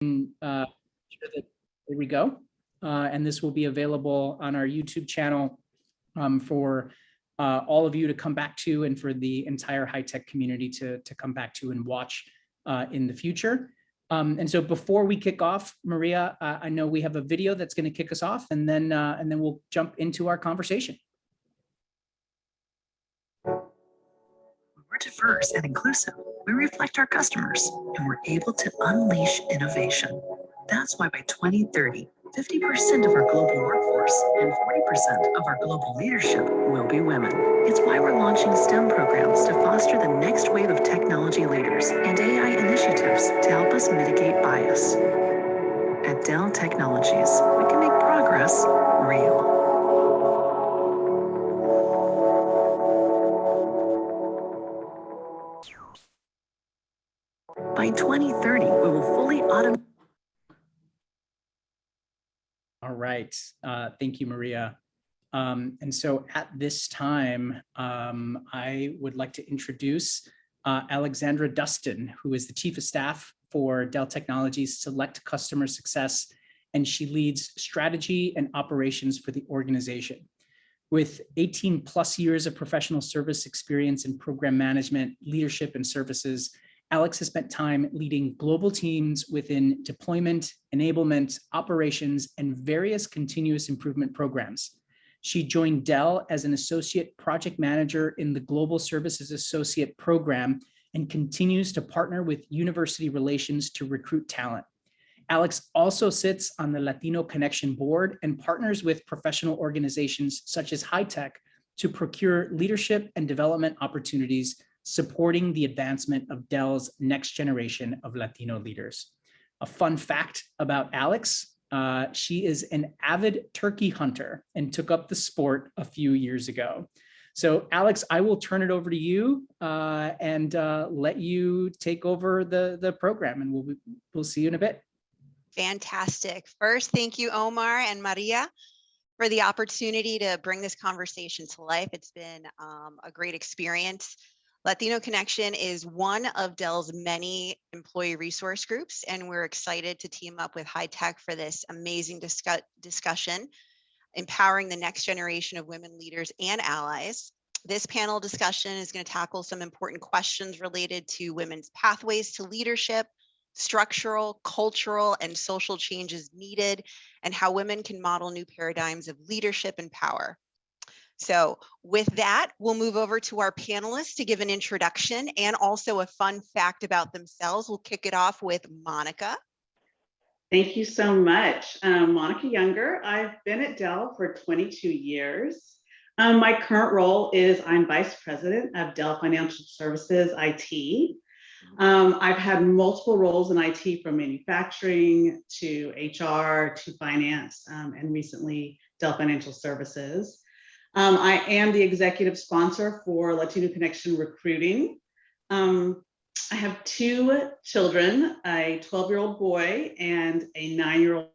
Sure that, there we go. And this will be available on our YouTube channel for all of you to come back to, and for the entire HITEC community to come back to and watch in the future. And so before we kick off, Maria, I know we have a video that's going to kick us off, and then we'll jump into our conversation. We're diverse and inclusive. We reflect our customers, and we're able to unleash innovation. That's why by 2030, 50% of our global workforce and 40% of our global leadership will be women. It's why we're launching STEM programs to foster the next wave of technology leaders and AI initiatives to help us mitigate bias. At Dell Technologies, we can make progress real. By 2030, we will fully automate. All right, thank you, Maria. And so at this time, I would like to introduce Alexandra Duston, who is the Chief of Staff for Dell Technologies Select Customer Success, and she leads strategy and operations for the organization. With 18 plus years of professional service experience in program management, leadership, and services, Alex has spent time leading global teams within deployment, enablement, operations, and various continuous improvement programs. She joined Dell as an associate project manager in the Global Services Associate program and continues to partner with university relations to recruit talent. Alex also sits on the Latino Connection Board and partners with professional organizations such as HITEC to procure leadership and development opportunities, supporting the advancement of Dell's next generation of Latino leaders. A fun fact about Alex, she is an avid turkey hunter and took up the sport a few years ago. So Alex, I will turn it over to you and let you take over the program, and we'll see you in a bit. Fantastic. First, thank you, Omar and Maria, for the opportunity to bring this conversation to life. It's been a great experience. Latino Connection is one of Dell's many employee resource groups, and we're excited to team up with HITEC for this amazing discussion, empowering the next generation of women leaders and allies. This panel discussion is going to tackle some important questions related to women's pathways to leadership, structural, cultural, and social changes needed, and how women can model new paradigms of leadership and power. So with that, we'll move over to our panelists to give an introduction and also a fun fact about themselves. We'll kick it off with Monica. Thank you so much. Monica Younger. I've been at Dell for 22 years. My current role is I'm Vice President of Dell Financial Services IT. I've had multiple roles in IT, from manufacturing to HR to finance, and recently Dell Financial Services. I am the executive sponsor for Latino Connection Recruiting. I have two children, a 12-year-old boy and a 9-year-old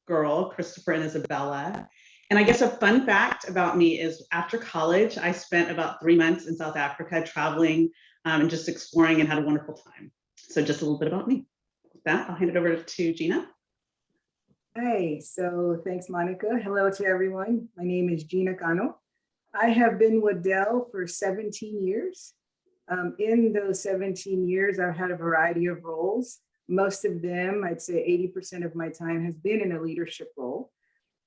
girl, Christopher and Isabella. And I guess a fun fact about me is after college, I spent about 3 months in South Africa traveling and just exploring, and had a wonderful time. So just a little bit about me. With that, I'll hand it over to Gina. Hi, so thanks, Monica. Hello to everyone. My name is Gina Cano. I have been with Dell for 17 years. In those 17 years, I've had a variety of roles. Most of them, I'd say 80% of my time has been in a leadership role.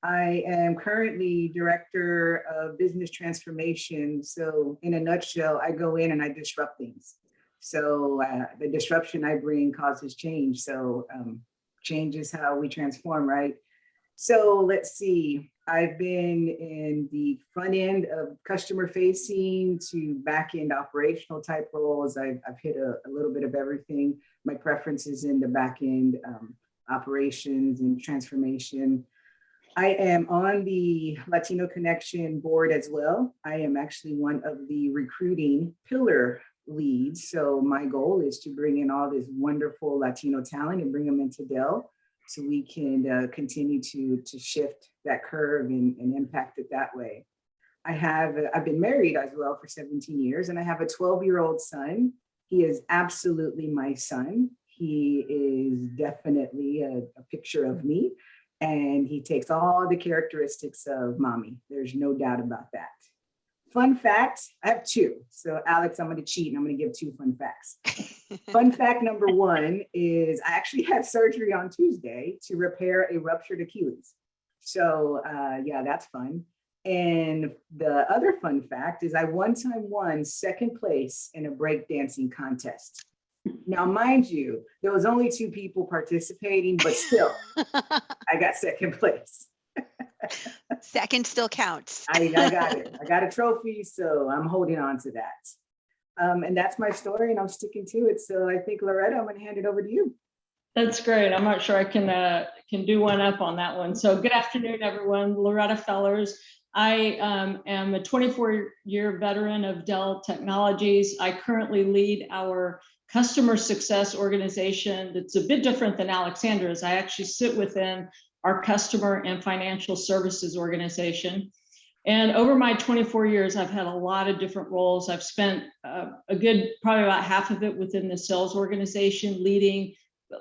I am currently Director of Business Transformation. So in a nutshell, I go in and I disrupt things. So the disruption I bring causes change. So change is how we transform, right? So let's see, I've been in the front end of customer facing to back end operational type roles. I've hit a little bit of everything. My preference is in the back end operations and transformation. I am on the Latino Connection board as well. I am actually one of the recruiting pillar leads. So my goal is to bring in all this wonderful Latino talent and bring them into Dell so we can continue to shift that curve and impact it that way. I've been married as well for 17 years, and I have a 12-year-old son He is absolutely my son. He is definitely a picture of me, and he takes all the characteristics of mommy. There's no doubt about that. Fun fact, I have two. So Alex, I'm going to cheat and I'm going to give two fun facts. Fun fact number one is I actually had surgery on Tuesday to repair a ruptured Achilles. So yeah, that's fun. And the other fun fact is I one time won second place in a breakdancing contest. Now, mind you, there was only 2 people participating, but still, I got second place. Second still counts. I got it. I got a trophy, so I'm holding on to that. And that's my story, and I'm sticking to it. So I think, Loretta, I'm going to hand it over to you. That's great. I'm not sure I can do one up on that one. So good afternoon, everyone. Loretta Fellers. I am a 24-year veteran of Dell Technologies. I currently lead our customer success organization that's a bit different than Alexandra's. I actually sit within our customer and financial services organization. And over my 24 years, I've had a lot of different roles. I've spent probably about half of it within the sales organization, leading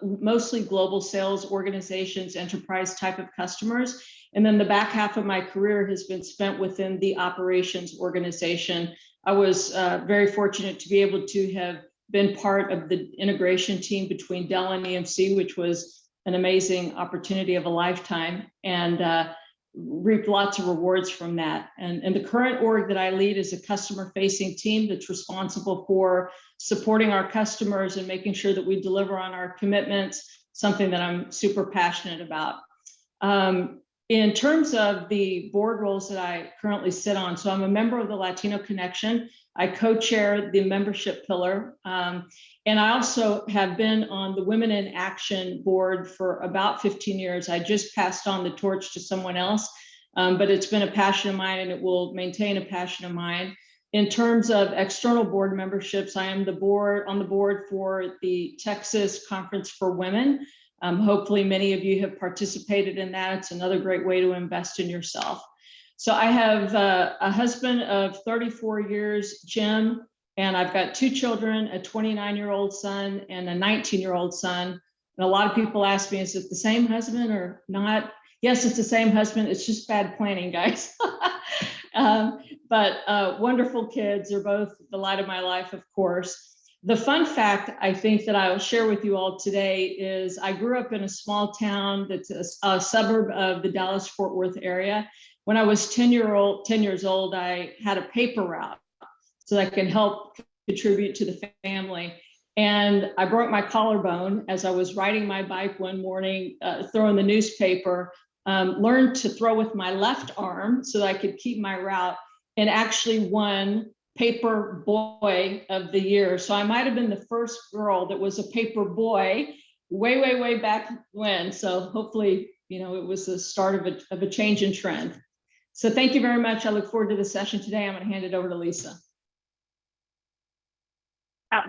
mostly global sales organizations, enterprise type of customers. And then the back half of my career has been spent within the operations organization. I was very fortunate to be able to have been part of the integration team between Dell and EMC, which was an amazing opportunity of a lifetime, and reaped lots of rewards from that. And the current org that I lead is a customer-facing team that's responsible for supporting our customers and making sure that we deliver on our commitments, something that I'm super passionate about. In terms of the board roles that I currently sit on, so I'm a member of the Latino Connection. I co-chair the membership pillar. And I also have been on the Women in Action board for about 15 years. I just passed on the torch to someone else, but it's been a passion of mine and it will maintain a passion of mine. In terms of external board memberships, I am on the board for the Texas Conference for Women. Hopefully many of you have participated in that. It's another great way to invest in yourself. So I have a husband of 34 years, Jim, and I've got 2 children, a 29-year-old son and a 19-year-old son. And a lot of people ask me, is it the same husband or not? Yes, it's the same husband. It's just bad planning, guys. But wonderful kids. They're both the light of my life, of course. The fun fact I think that I'll share with you all today is I grew up in a small town that's a suburb of the Dallas-Fort Worth area. When I was 10 years old, I had a paper route so that I can help contribute to the family. And I broke my collarbone as I was riding my bike one morning, throwing the newspaper, learned to throw with my left arm so that I could keep my route, and actually won Paper Boy of the Year. So I might have been the first girl that was a paper boy way back when. So hopefully, you know, it was the start of a change in trend. So thank you very much. I look forward to the session today. I'm going to hand it over to Lisa.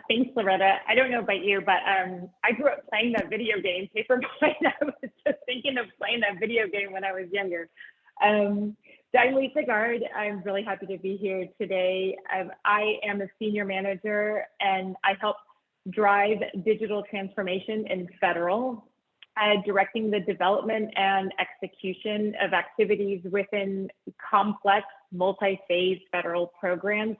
Thanks, Loretta. I don't know about you, but I grew up playing that video game, Paperboy, and I was just thinking of playing that video game when I was younger. I'm Lisa Gard. I'm really happy to be here today. I am a senior manager, and I help drive digital transformation in federal, directing the development and execution of activities within complex multi-phase federal programs.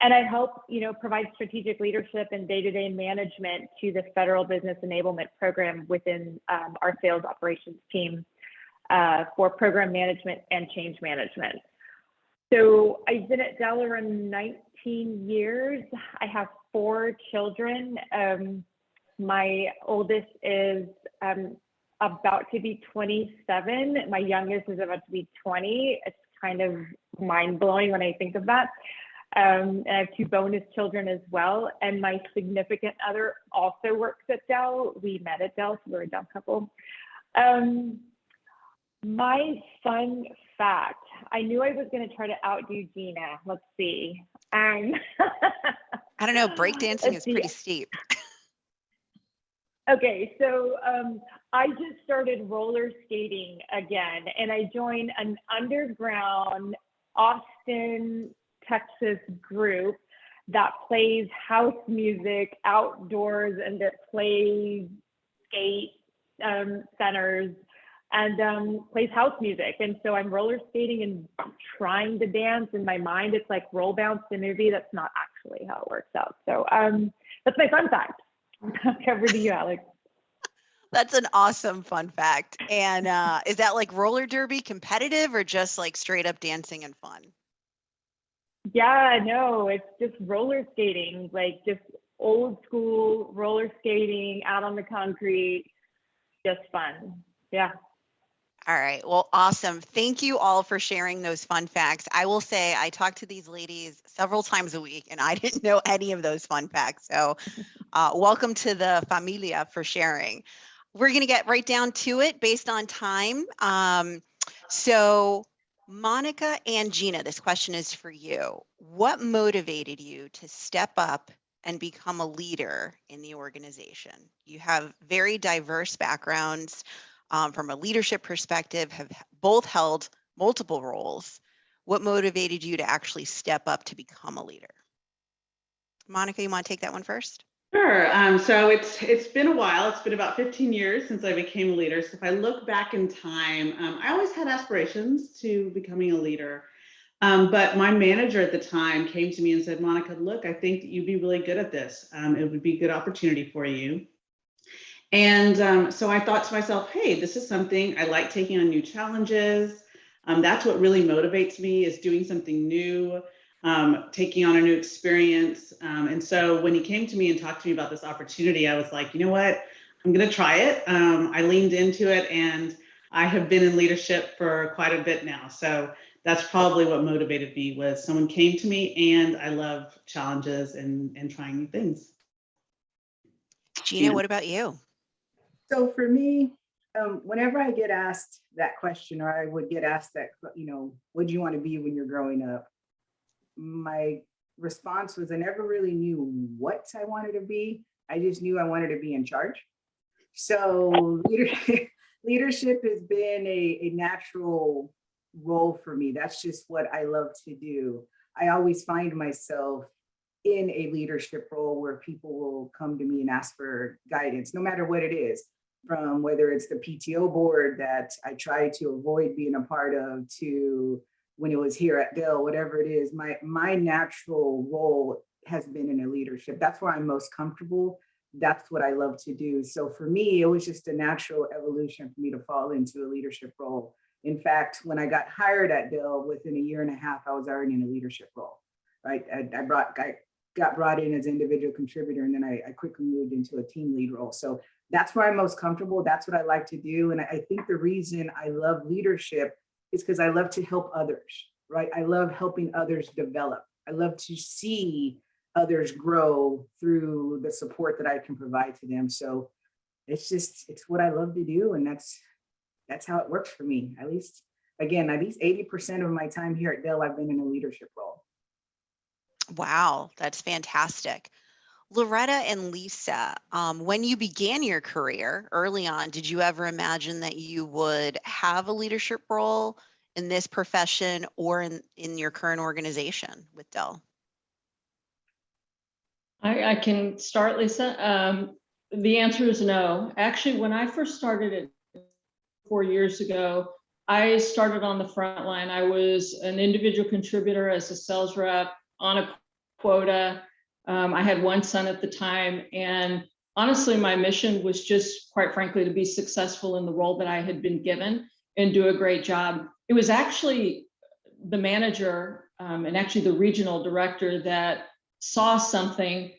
And I help, provide strategic leadership and day-to-day management to the federal business enablement program within our sales operations team for program management and change management. So I've been at Dell around 19 years. I have 4 children. My oldest is about to be 27. My youngest is about to be 20. It's kind of mind-blowing when I think of that. And I have 2 bonus children as well. And my significant other also works at Dell. We met at Dell, so we're a Dell couple. My fun fact, I knew I was going to try to outdo Gina. Let's see. I don't know, breakdancing is pretty steep. Okay, so I just started roller skating again, and I joined an underground Austin, Texas group that plays house music outdoors and that plays skate centers and plays house music. And so I'm roller skating and trying to dance. In my mind, it's like roll bounce the movie. That's not actually how it works out. So that's my fun fact. Over to you, Alex. That's an awesome fun fact. And is that like roller derby competitive or just like straight up dancing and fun? Yeah, no, it's just roller skating, like just old school roller skating out on the concrete, just fun. Yeah. All right. Well, awesome. Thank you all for sharing those fun facts. I will say I talk to these ladies several times a week and I didn't know any of those fun facts. So welcome to the familia for sharing. We're going to get right down to it based on time. So Monica and Gina, this question is for you. What motivated you to step up and become a leader in the organization? You have very diverse backgrounds. From a leadership perspective, have both held multiple roles. What motivated you to actually step up to become a leader? Monica, you want to take that one first? Sure. So it's been a while. It's been about 15 years since I became a leader. So if I look back in time, I always had aspirations to becoming a leader. But my manager at the time came to me and said, Monica, look, I think that you'd be really good at this. It would be a good opportunity for you. And so I thought to myself, hey, this is something I like, taking on new challenges. That's what really motivates me, is doing something new, taking on a new experience. And so when he came to me and talked to me about this opportunity, I was like, you know what, I'm going to try it. I leaned into it and I have been in leadership for quite a bit now. So that's probably what motivated me, was someone came to me and I love challenges and trying new things. Gina, what about you? So for me, whenever I get asked that question, or I would get asked that, what do you want to be when you're growing up? My response was I never really knew what I wanted to be. I just knew I wanted to be in charge. So leadership has been a natural role for me. That's just what I love to do. I always find myself in a leadership role where people will come to me and ask for guidance, no matter what it is. From whether it's the PTO board that I try to avoid being a part of, to when it was here at Dell, whatever it is, my natural role has been in a leadership. That's where I'm most comfortable. That's what I love to do. So for me, it was just a natural evolution for me to fall into a leadership role. In fact, when I got hired at Dell, within a year and a half, I was already in a leadership role, right? I got brought in as an individual contributor, and then I quickly moved into a team lead role. So that's where I'm most comfortable. That's what I like to do. And I think the reason I love leadership is because I love to help others, right? I love helping others develop. I love to see others grow through the support that I can provide to them. So it's what I love to do. And that's how it works for me. At least 80% of my time here at Dell, I've been in a leadership role. Wow, that's fantastic. Loretta and Lisa, when you began your career early on, did you ever imagine that you would have a leadership role in this profession or in your current organization with Dell? I can start, Lisa. The answer is no. Actually, when I first started it 4 years ago, I started on the front line. I was an individual contributor as a sales rep on a quota. I had one son at the time, and honestly, my mission was just, quite frankly, to be successful in the role that I had been given and do a great job. It was actually the manager and actually the regional director that saw something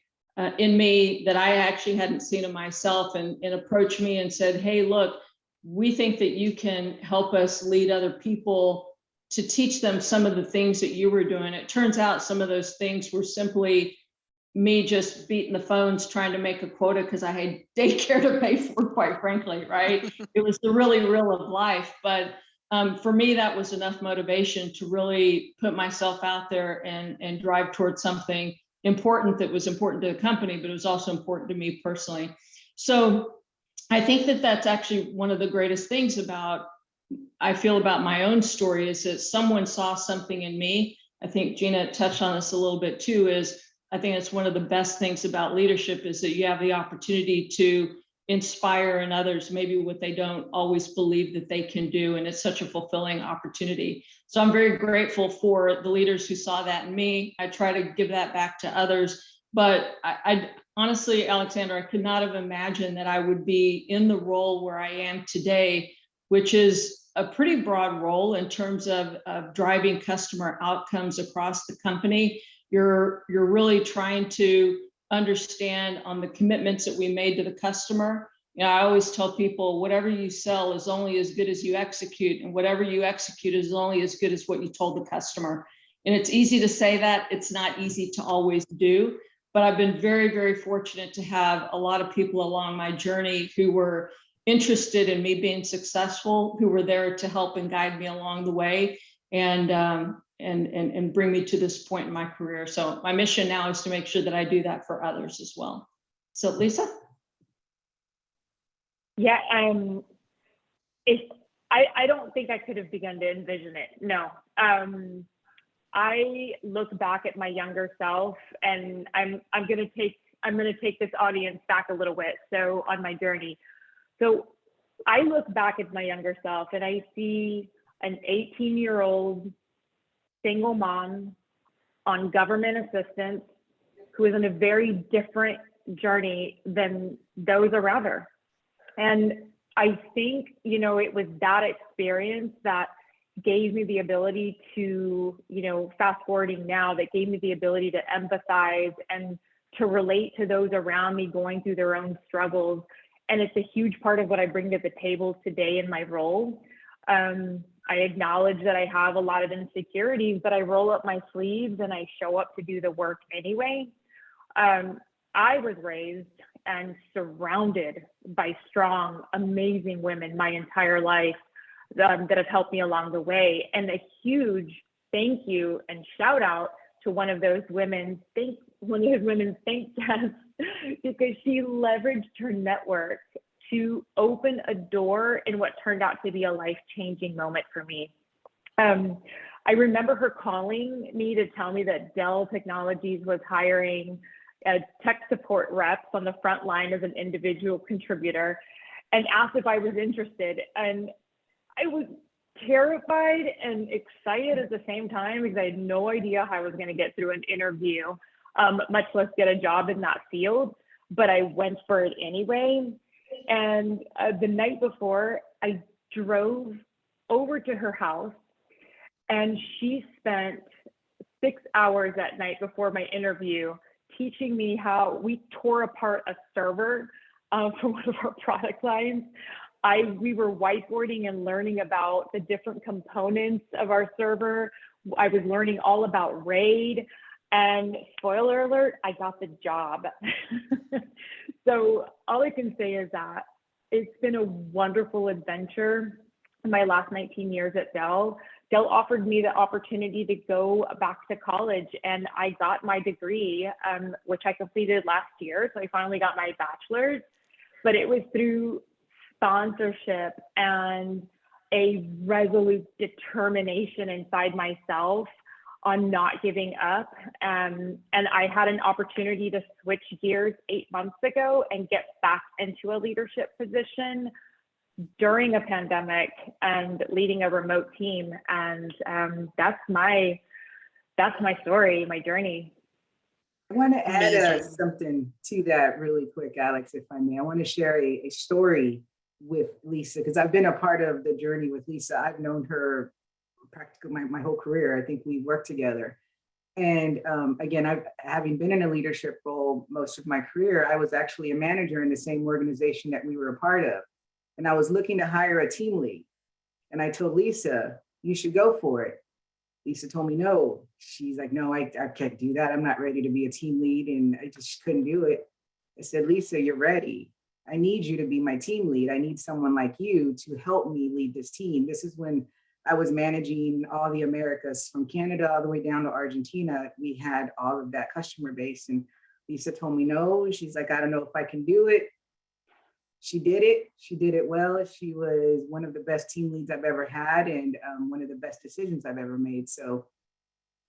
in me that I actually hadn't seen in myself, and approached me and said, hey, look, we think that you can help us lead other people to teach them some of the things that you were doing. It turns out some of those things were simply me just beating the phones trying to make a quota because I had daycare to pay for, quite frankly, right? It was the really real of life. But for me, that was enough motivation to really put myself out there and drive towards something important that was important to the company, but it was also important to me personally. So I think that that's actually one of the greatest things I feel about my own story, is that someone saw something in me. I think Gina touched on this a little bit too, is I think it's one of the best things about leadership is that you have the opportunity to inspire in others, maybe what they don't always believe that they can do. And it's such a fulfilling opportunity. So I'm very grateful for the leaders who saw that in me. I try to give that back to others. But I honestly, Alexandra, I could not have imagined that I would be in the role where I am today, which is a pretty broad role in terms of driving customer outcomes across the company. You're really trying to understand on the commitments that we made to the customer. You know, I always tell people, whatever you sell is only as good as you execute, and whatever you execute is only as good as what you told the customer. And it's easy to say that, it's not easy to always do, but I've been very, very fortunate to have a lot of people along my journey who were interested in me being successful, who were there to help and guide me along the way, and bring me to this point in my career. So my mission now is to make sure that I do that for others as well. So Lisa? Yeah, I don't think I could have begun to envision it. No. I look back at my younger self, and I'm gonna take this audience back a little bit. So on my journey. So I look back at my younger self and I see an 18-year-old single mom on government assistance who is in a very different journey than those around her. And I think, you know, it was that experience that gave me the ability to, you know, fast forwarding now, that gave me the ability to empathize and to relate to those around me going through their own struggles. And it's a huge part of what I bring to the table today in my role. I acknowledge that I have a lot of insecurities, but I roll up my sleeves and I show up to do the work anyway. I was raised and surrounded by strong, amazing women my entire life that have helped me along the way. And a huge thank you and shout out to one of those women's thank guests, because she leveraged her network to open a door in what turned out to be a life-changing moment for me. I remember her calling me to tell me that Dell Technologies was hiring tech support reps on the front line as an individual contributor, and asked if I was interested. And I was terrified and excited at the same time, because I had no idea how I was going to get through an interview, much less get a job in that field. But I went for it anyway. And the night before, I drove over to her house, and she spent 6 hours that night before my interview teaching me how we tore apart a server for one of our product lines. We were whiteboarding and learning about the different components of our server. I was learning all about RAID, and spoiler alert, I got the job. So all I can say is that it's been a wonderful adventure in my last 19 years at Dell. Dell offered me the opportunity to go back to college, and I got my degree, which I completed last year. So I finally got my bachelor's, but it was through sponsorship and a resolute determination inside myself on not giving up. And I had an opportunity to switch gears 8 months ago and get back into a leadership position during a pandemic and leading a remote team. And that's my story, my journey. I want to add Amazing. something to that really quick, Alex, if I may. I want to share a story with Lisa, because I've been a part of the journey with Lisa. I've known her practically my whole career. I think we worked together. And again, having been in a leadership role most of my career, I was actually a manager in the same organization that we were a part of. And I was looking to hire a team lead. And I told Lisa, you should go for it. Lisa told me no. She's like, no, I can't do that. I'm not ready to be a team lead. And I just couldn't do it. I said, Lisa, you're ready. I need you to be my team lead. I need someone like you to help me lead this team. This is when I was managing all the Americas, from Canada all the way down to Argentina. We had all of that customer base. And Lisa told me no. She's like, I don't know if I can do it. She did it. She did it well. She was one of the best team leads I've ever had, and one of the best decisions I've ever made. So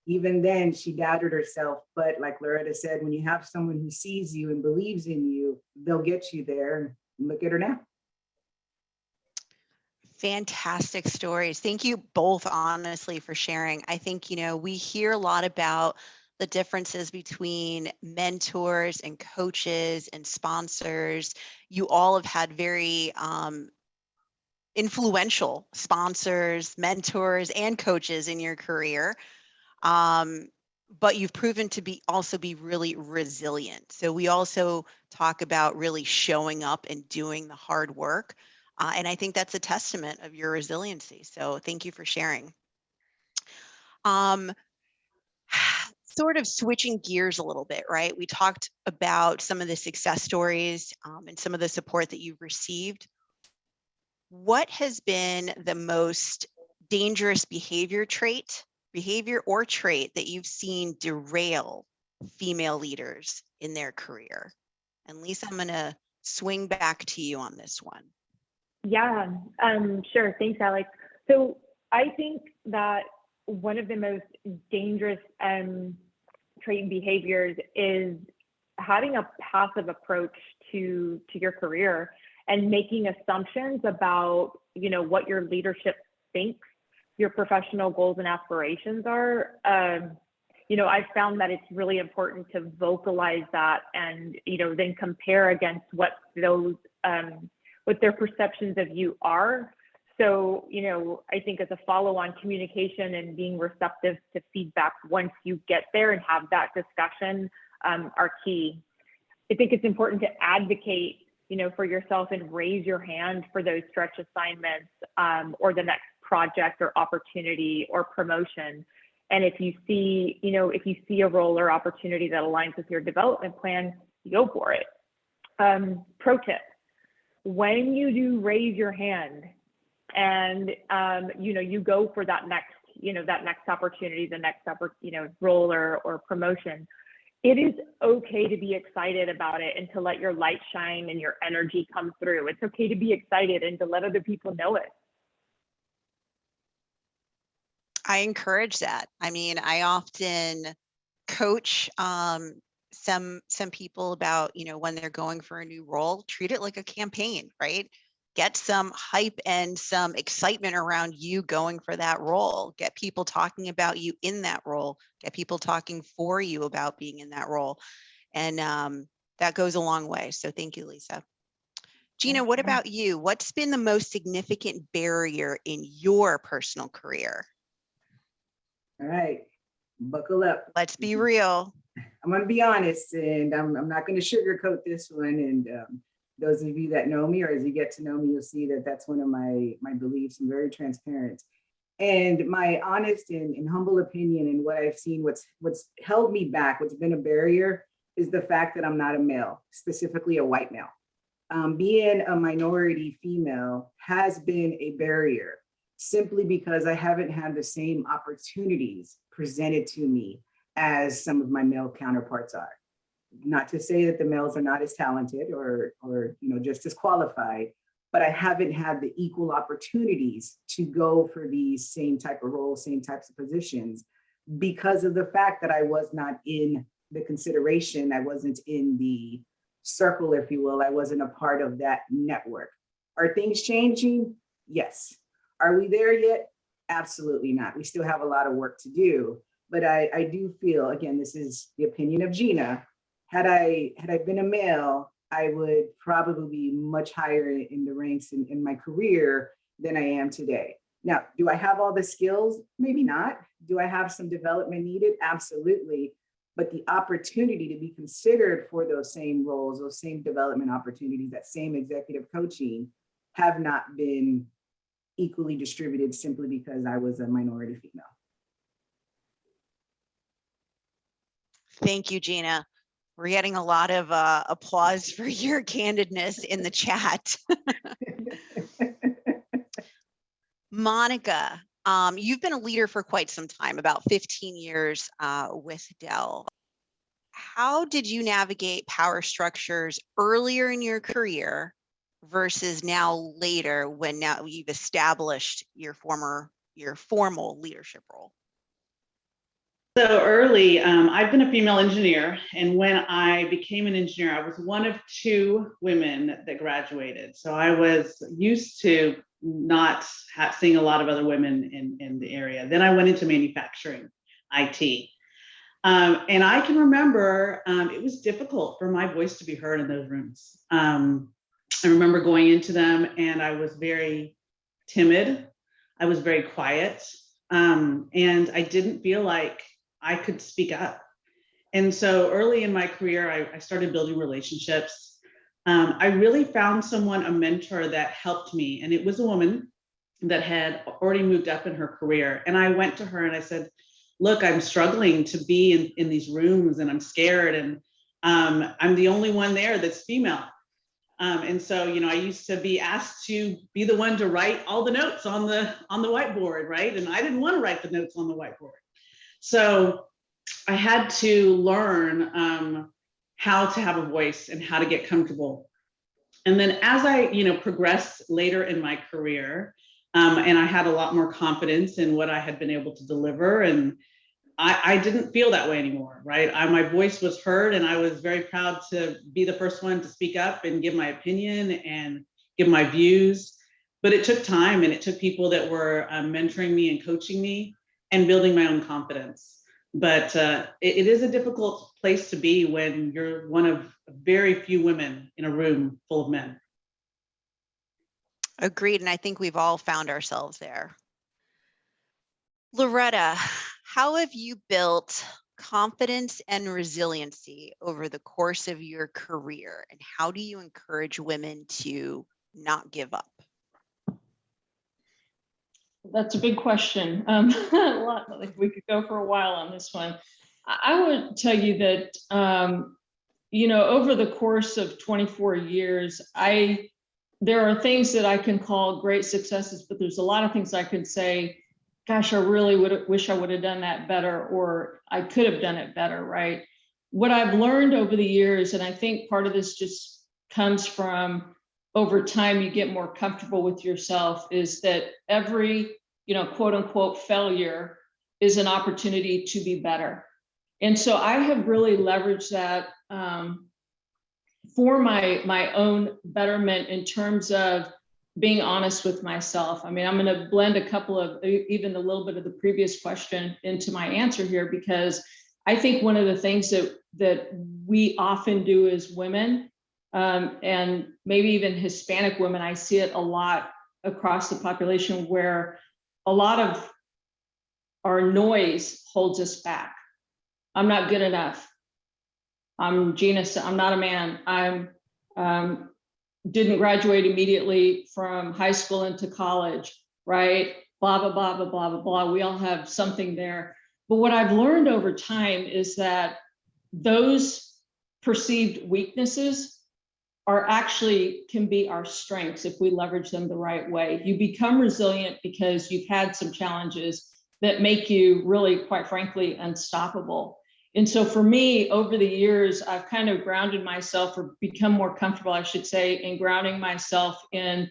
Even then, she doubted herself. But like Loretta said, when you have someone who sees you and believes in you, they'll get you there. Look at her now. Fantastic stories. Thank you both, honestly, for sharing. I think, we hear a lot about the differences between mentors and coaches and sponsors. You all have had very influential sponsors, mentors, and coaches in your career. But you've proven to also be really resilient. So we also talk about really showing up and doing the hard work. And I think that's a testament of your resiliency. So thank you for sharing. Sort of switching gears a little bit, right? We talked about some of the success stories and some of the support that you've received. What has been the most dangerous behavior or trait that you've seen derail female leaders in their career? And Lisa, I'm going to swing back to you on this one. Yeah, sure. Thanks, Alex. So I think that one of the most dangerous trait and behaviors is having a passive approach to your career and making assumptions about, what your leadership thinks your professional goals and aspirations are. I've found that it's really important to vocalize that and, then compare against what their perceptions of you are. So, I think as a follow-on, communication and being receptive to feedback once you get there and have that discussion are key. I think it's important to advocate, for yourself and raise your hand for those stretch assignments or the next project or opportunity or promotion. And if you see, a role or opportunity that aligns with your development plan, go for it. Pro tip: when you do raise your hand and you go for that next opportunity, the next role or promotion, it is okay to be excited about it and to let your light shine and your energy come through. It's okay to be excited and to let other people know it. I encourage that. I mean, I often coach some people about, when they're going for a new role, treat it like a campaign, right? Get some hype and some excitement around you going for that role. Get people talking about you in that role. Get people talking for you about being in that role. And that goes a long way. So thank you, Lisa. Gina, what about you? What's been the most significant barrier in your personal career? All right, buckle up. Let's be real. I'm going to be honest, and I'm not going to sugarcoat this one. And those of you that know me, or as you get to know me, you'll see that that's one of my beliefs. I'm very transparent. And my honest and humble opinion and what I've seen, what's held me back, what's been a barrier, is the fact that I'm not a male, specifically a white male. Being a minority female has been a barrier, simply because I haven't had the same opportunities presented to me as some of my male counterparts are. Not to say that the males are not as talented or just as qualified, but I haven't had the equal opportunities to go for these same type of roles, same types of positions, because of the fact that I was not in the consideration. I wasn't in the circle, if you will. I wasn't a part of that network. Are things changing? Yes. Are we there yet? Absolutely not. We still have a lot of work to do. But I do feel, again, this is the opinion of Gina, had I been a male, I would probably be much higher in the ranks in my career than I am today. Now, do I have all the skills? Maybe not. Do I have some development needed? Absolutely. But the opportunity to be considered for those same roles, those same development opportunities, that same executive coaching, have not been equally distributed simply because I was a minority female. Thank you, Gina. We're getting a lot of applause for your candidness in the chat. Monica, you've been a leader for quite some time, about 15 years with Dell. How did you navigate power structures earlier in your career versus now later, when now you've established your formal leadership role? So early, I've been a female engineer, and when I became an engineer, I was one of 2 women that graduated. So I was used to not seeing a lot of other women in the area. Then I went into manufacturing, IT. And I can remember it was difficult for my voice to be heard in those rooms. I remember going into them and I was very timid. I was very quiet. And I didn't feel like I could speak up. And so early in my career, I started building relationships. I really found someone, a mentor that helped me. And it was a woman that had already moved up in her career. And I went to her and I said, look, I'm struggling to be in these rooms and I'm scared. And I'm the only one there that's female. And so, you know, I used to be asked to be the one to write all the notes on the whiteboard, right? And I didn't want to write the notes on the whiteboard. So I had to learn how to have a voice and how to get comfortable. And then as I, you know, progressed later in my career, and I had a lot more confidence in what I had been able to deliver, and I didn't feel that way anymore, right? My voice was heard, and I was very proud to be the first one to speak up and give my opinion and give my views. But it took time, and it took people that were mentoring me and coaching me and building my own confidence. But it is a difficult place to be when you're one of very few women in a room full of men. Agreed. And I think we've all found ourselves there. Loretta, how have you built confidence and resiliency over the course of your career? And how do you encourage women to not give up? That's a big question. A lot, like we could go for a while on this one. I would tell you that, you know, over the course of 24 years, there are things that I can call great successes, but there's a lot of things I could say, gosh, I really wish I would have done that better, or I could have done it better, right? What I've learned over the years, and I think part of this just comes from over time, you get more comfortable with yourself, is that every, you know, quote unquote failure is an opportunity to be better. And so I have really leveraged that for my own betterment in terms of being honest with myself. I mean, I'm going to blend a couple of, even a little bit of the previous question into my answer here, because I think one of the things that we often do as women, and maybe even Hispanic women, I see it a lot across the population, where a lot of our noise holds us back. I'm not good enough. I'm Gina, I'm not a man. I'm didn't graduate immediately from high school into college, right? Blah, blah, blah, blah, blah, blah, blah. We all have something there. But what I've learned over time is that those perceived weaknesses are actually can be our strengths if we leverage them the right way. You become resilient because you've had some challenges that make you really, quite frankly, unstoppable. And so for me, over the years, I've kind of grounded myself, or become more comfortable, I should say, in grounding myself in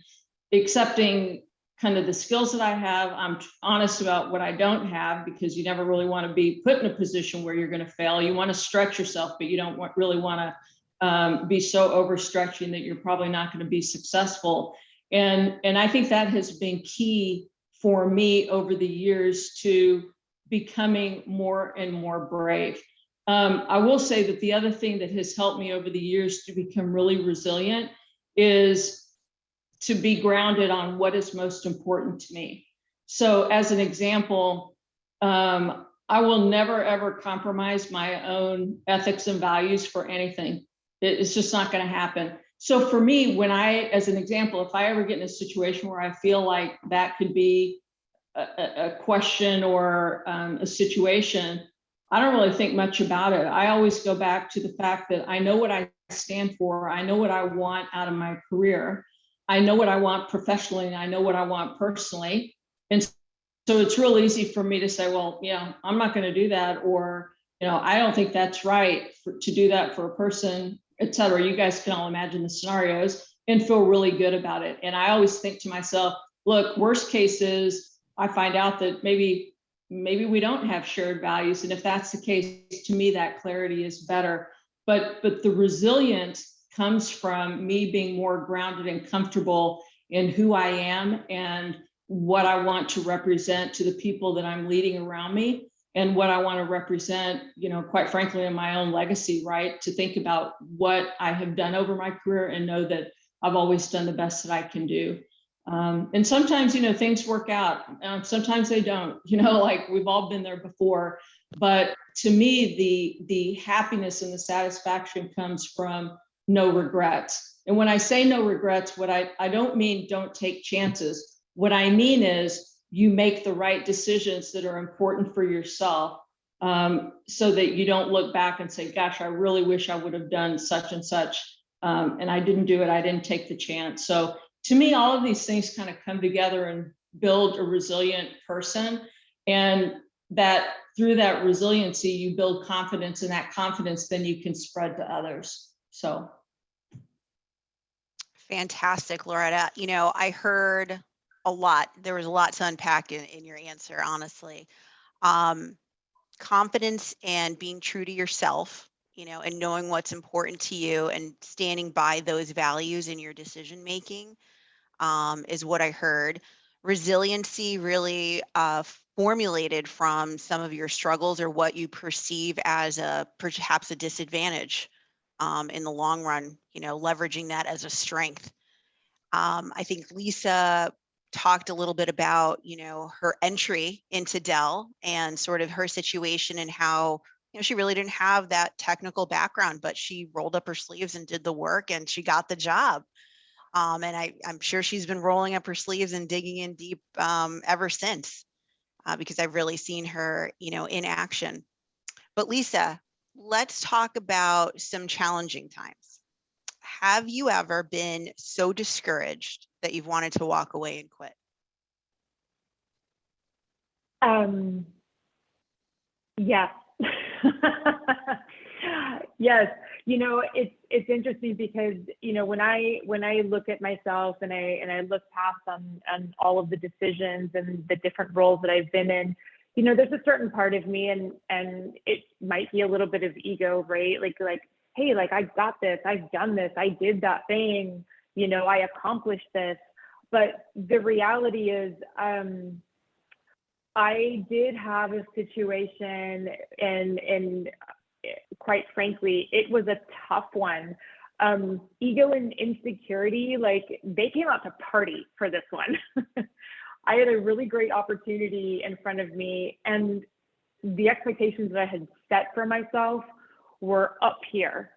accepting kind of the skills that I have. I'm honest about what I don't have, because you never really want to be put in a position where you're going to fail. You want to stretch yourself, but you don't really want to be so overstretching that you're probably not going to be successful. And I think that has been key for me over the years to becoming more and more brave. I will say that the other thing that has helped me over the years to become really resilient is to be grounded on what is most important to me. So as an example, I will never, ever compromise my own ethics and values for anything. It's just not going to happen. So for me, when as an example, if I ever get in a situation where I feel like that could be a question or a situation, I don't really think much about it. I always go back to the fact that I know what I stand for. I know what I want out of my career. I know what I want professionally, and I know what I want personally. And so it's real easy for me to say, well, yeah, I'm not going to do that. Or, you know, I don't think that's right to do that for a person, et cetera. You guys can all imagine the scenarios and feel really good about it. And I always think to myself, look, worst case is I find out that maybe maybe we don't have shared values. And if that's the case, to me, that clarity is better. But the resilience comes from me being more grounded and comfortable in who I am and what I want to represent to the people that I'm leading around me, and what I want to represent, you know, quite frankly, in my own legacy, right? To think about what I have done over my career and know that I've always done the best that I can do. And sometimes, you know, things work out. Sometimes they don't, you know, like we've all been there before. But to me, the happiness and the satisfaction comes from no regrets. And when I say no regrets, what I don't mean don't take chances. What I mean is you make the right decisions that are important for yourself, so that you don't look back and say, gosh, I really wish I would have done such and such. And I didn't do it. I didn't take the chance. So to me, all of these things kind of come together and build a resilient person. And that through that resiliency, you build confidence, and that confidence then you can spread to others. So. Fantastic, Loretta. You know, I heard a lot. There was a lot to unpack in your answer, honestly. Confidence and being true to yourself, you know, and knowing what's important to you and standing by those values in your decision making, is what I heard. Resiliency really formulated from some of your struggles or what you perceive as perhaps a disadvantage in the long run, you know, leveraging that as a strength. I think Lisa talked a little bit about, you know, her entry into Dell and sort of her situation and how, you know, she really didn't have that technical background, but she rolled up her sleeves and did the work and she got the job. And I'm sure she's been rolling up her sleeves and digging in deep ever since, because I've really seen her, you know, in action. But Lisa, let's talk about some challenging times. Have you ever been so discouraged that you've wanted to walk away and quit? Yes. Yes. You know, it's interesting because, you know, when I look at myself and I look past on all of the decisions and the different roles that I've been in, you know, there's a certain part of me and it might be a little bit of ego, right? Like, hey, like I got this, I've done this, I did that thing, you know, I accomplished this. But the reality is, I did have a situation and quite frankly, it was a tough one. Ego and insecurity, like they came out to party for this one. I had a really great opportunity in front of me, and the expectations that I had set for myself were up here,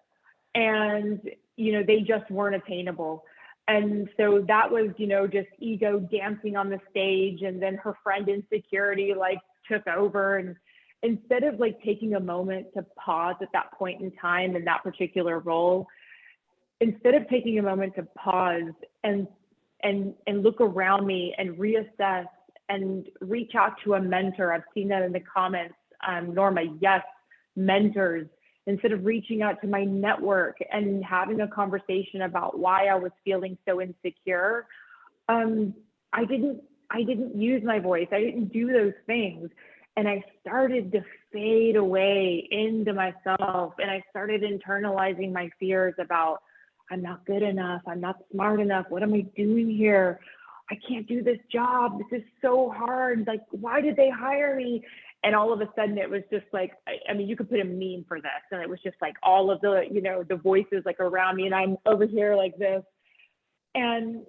and, you know, they just weren't attainable. And so that was, you know, just ego dancing on the stage, and then her friend insecurity like took over. And instead of like taking a moment to pause at that point in time in that particular role, instead of taking a moment to pause and look around me and reassess and reach out to a mentor. I've seen that in the comments, Norma, yes, mentors. Instead of reaching out to my network and having a conversation about why I was feeling so insecure, I didn't use my voice. I didn't do those things. And I started to fade away into myself, and I started internalizing my fears about, I'm not good enough, I'm not smart enough, what am I doing here? I can't do this job, this is so hard, like, why did they hire me? And all of a sudden it was just like, I mean, you could put a meme for this, and it was just like all of the, you know, the voices like around me, and I'm over here like this. And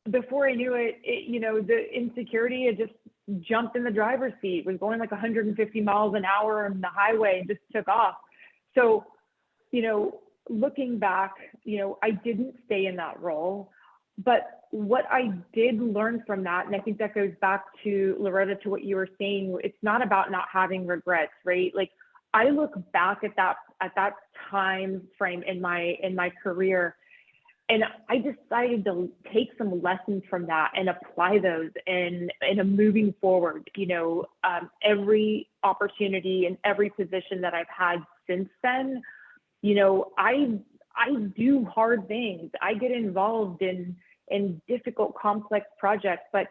before I knew it, you know, the insecurity had just jumped in the driver's seat, was going like 150 miles an hour on the highway and just took off. So, you know, looking back, you know, I didn't stay in that role. But what I did learn from that, and I think that goes back to Loretta, to what you were saying, it's not about not having regrets, right? Like, I look back at that time frame in my career, and I decided to take some lessons from that and apply those in a moving forward. You know, every opportunity and every position that I've had since then, you know, I do hard things. I get involved in difficult, complex projects, but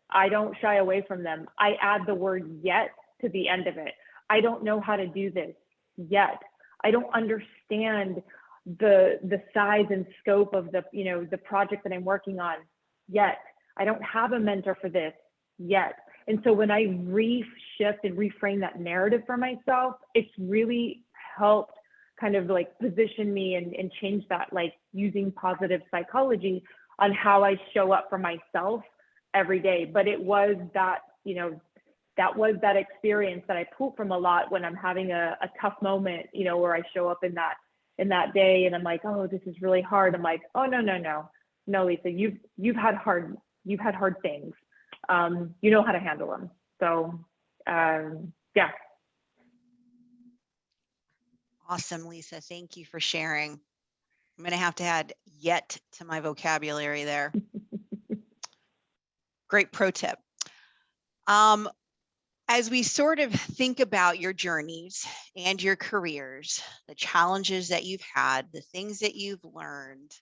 I don't shy away from them. I add the word yet to the end of it. I don't know how to do this yet. I don't understand the size and scope of the, you know, the project that I'm working on yet. I don't have a mentor for this yet. And so when I reshift and reframe that narrative for myself, it's really helped kind of like position me and change that, like using positive psychology on how I show up for myself every day. But it was that, you know, that was that experience that I pulled from a lot when I'm having a tough moment, you know, where I show up in that day and I'm like, oh, this is really hard. I'm like, oh, no, Lisa, you've had hard things. You know how to handle them. So yeah. Awesome, Lisa. Thank you for sharing. I'm going to have to add yet to my vocabulary there. Great pro tip. As we sort of think about your journeys and your careers, the challenges that you've had, the things that you've learned,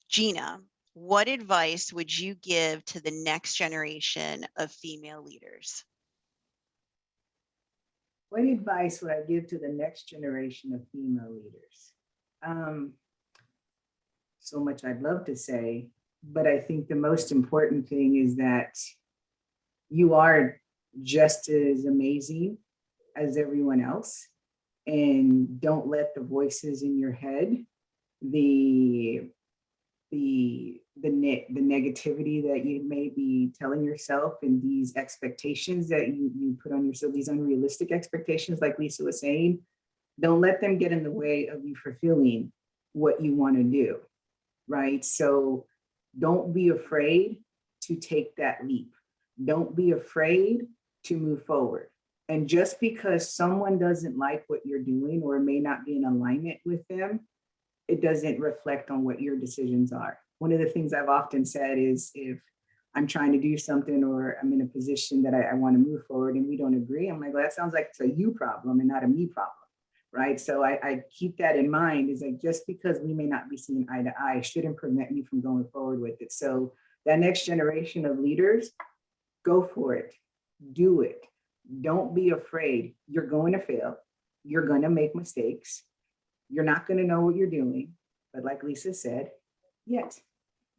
Gina, what advice would you give to the next generation of female leaders? What advice would I give to the next generation of female leaders? So much I'd love to say, but I think the most important thing is that you are just as amazing as everyone else, and don't let the voices in your head, the negativity that you may be telling yourself, and these expectations that you put on yourself, these unrealistic expectations, like Lisa was saying, don't let them get in the way of you fulfilling what you want to do, right? So don't be afraid to take that leap. Don't be afraid to move forward. And just because someone doesn't like what you're doing or may not be in alignment with them, it doesn't reflect on what your decisions are. One of the things I've often said is, if I'm trying to do something or I'm in a position that I want to move forward and we don't agree, I'm like, well, that sounds like it's a you problem and not a me problem, right? So I keep that in mind, is like, just because we may not be seeing eye to eye shouldn't prevent me from going forward with it. So that next generation of leaders, go for it, do it. Don't be afraid. You're going to fail. You're going to make mistakes. You're not going to know what you're doing, but like Lisa said, yet,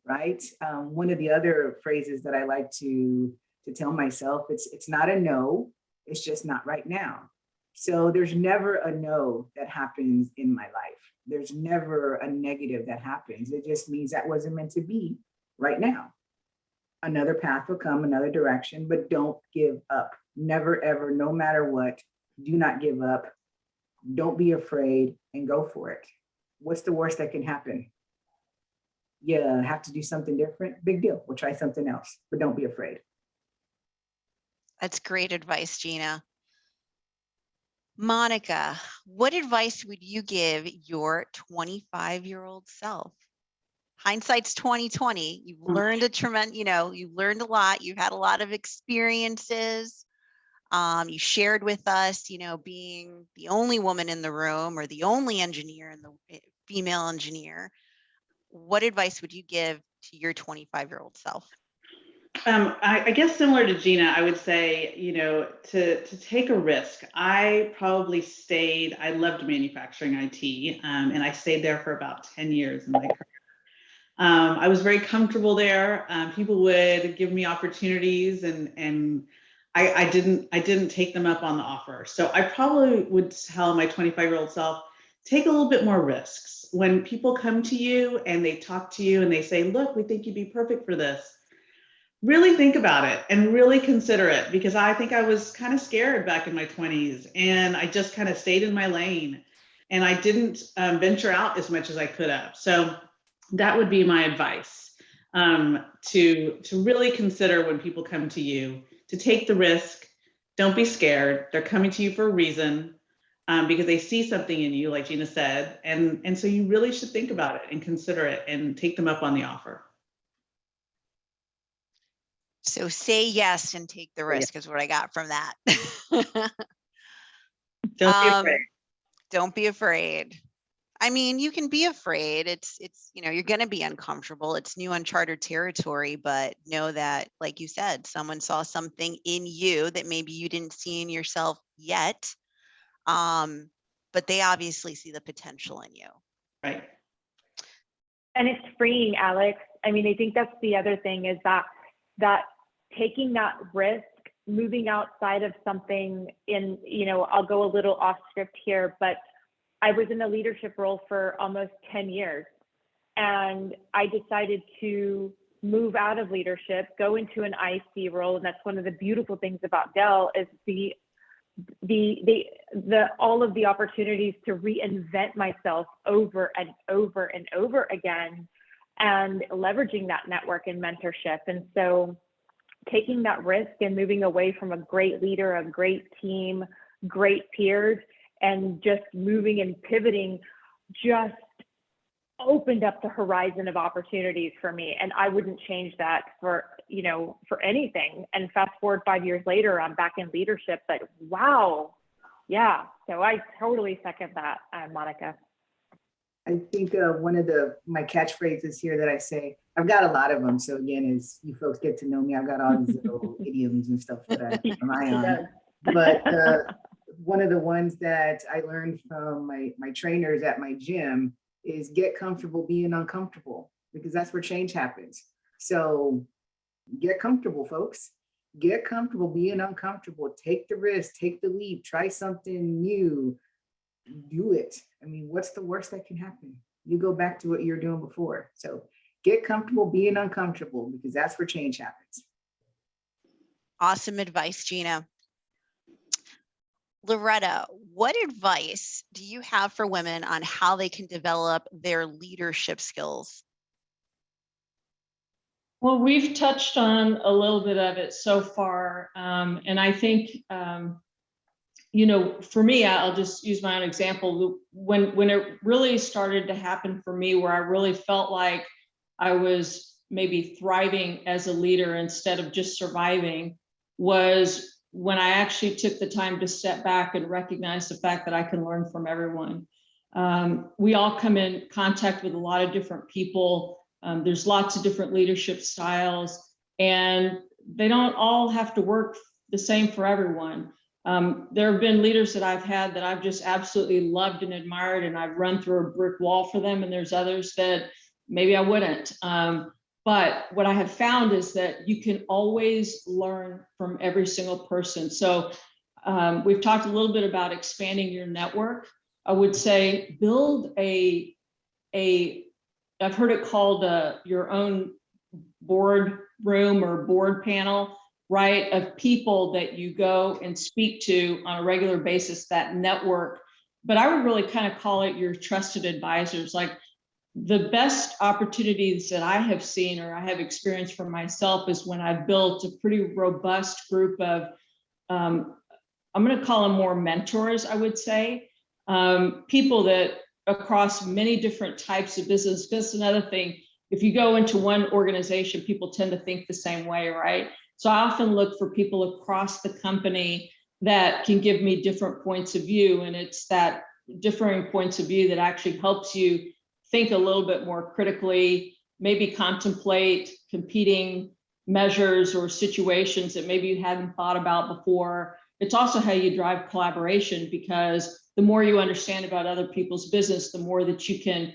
right? One of the other phrases that I like to tell myself, it's not a no, it's just not right now. So there's never a no that happens in my life. There's never a negative that happens. It just means that wasn't meant to be right now. Another path will come, another direction, but don't give up. Never, ever, no matter what, do not give up. Don't be afraid and go for it. What's the worst that can happen? Yeah, have to do something different. Big deal. We'll try something else, but don't be afraid. That's great advice, Gina. Monica, what advice would you give your 25-year-old self? Hindsight's 2020. You've learned a tremendous, you've learned a lot. You've had a lot of experiences. You shared with us, being the only woman in the room or the only engineer in the female engineer. What advice would you give to your 25-year-old self? I guess similar to Gina, I would say, to take a risk. I probably I loved manufacturing IT, and I stayed there for about 10 years in my career. I was very comfortable there. People would give me opportunities, and I didn't take them up on the offer. So I probably would tell my 25-year-old self, take a little bit more risks. When people come to you and they talk to you and they say, look, we think you'd be perfect for this, really think about it and really consider it, because I think I was kind of scared back in my 20s, and I just kind of stayed in my lane, and I didn't venture out as much as I could have. So that would be my advice, to really consider when people come to you, to take the risk. Don't be scared. They're coming to you for a reason, because they see something in you, like Gina said, and so you really should think about it and consider it and take them up on the offer. So say yes and take the risk is what I got from that. Don't be afraid. Don't be afraid. I mean, you can be afraid. It's, you're going to be uncomfortable. It's new uncharted territory, but know that, like you said, someone saw something in you that maybe you didn't see in yourself yet. But they obviously see the potential in you. Right. And it's freeing, Alex. I mean, I think that's the other thing is that taking that risk, moving outside of something in, I'll go a little off script here, but I was in a leadership role for almost 10 years. And I decided to move out of leadership, go into an IC role. And that's one of the beautiful things about Dell is all of the opportunities to reinvent myself over and over and over again, and leveraging that network and mentorship. And so taking that risk and moving away from a great leader, a great team, great peers, and just moving and pivoting just opened up the horizon of opportunities for me. And I wouldn't change that for anything. And fast forward 5 years later, I'm back in leadership, but wow. Yeah. So I totally second that, Monica. I think one of my catchphrases here that I say, I've got a lot of them. So again, as you folks get to know me, I've got all these little idioms and stuff that I rely on. But one of the ones that I learned from my trainers at my gym is get comfortable being uncomfortable, because that's where change happens. So get comfortable, folks. Get comfortable being uncomfortable. Take the risk, take the leap, try something new, do it. I mean, what's the worst that can happen? You go back to what you're doing before. So get comfortable being uncomfortable, because that's where change happens. Awesome advice, Gina. Loretta, what advice do you have for women on how they can develop their leadership skills? Well, we've touched on a little bit of it so far. And I think, for me, I'll just use my own example. When it really started to happen for me, where I really felt like I was maybe thriving as a leader instead of just surviving, was when I actually took the time to step back and recognize the fact that I can learn from everyone. We all come in contact with a lot of different people. There's lots of different leadership styles, and they don't all have to work the same for everyone. There have been leaders that I've had that I've just absolutely loved and admired, and I've run through a brick wall for them, and there's others that maybe I wouldn't. But what I have found is that you can always learn from every single person. So we've talked a little bit about expanding your network. I would say build I've heard it called your own board room or board panel, right? Of people that you go and speak to on a regular basis, that network. But I would really kind of call it your trusted advisors. Like, the best opportunities that I have seen or I have experienced for myself is when I've built a pretty robust group of, I'm going to call them more mentors, I would say, people that across many different types of business. That's another thing. If you go into one organization, people tend to think the same way, right? So I often look for people across the company that can give me different points of view. And it's that differing points of view that actually helps you think a little bit more critically, maybe contemplate competing measures or situations that maybe you hadn't thought about before. It's also how you drive collaboration, because the more you understand about other people's business, the more that you can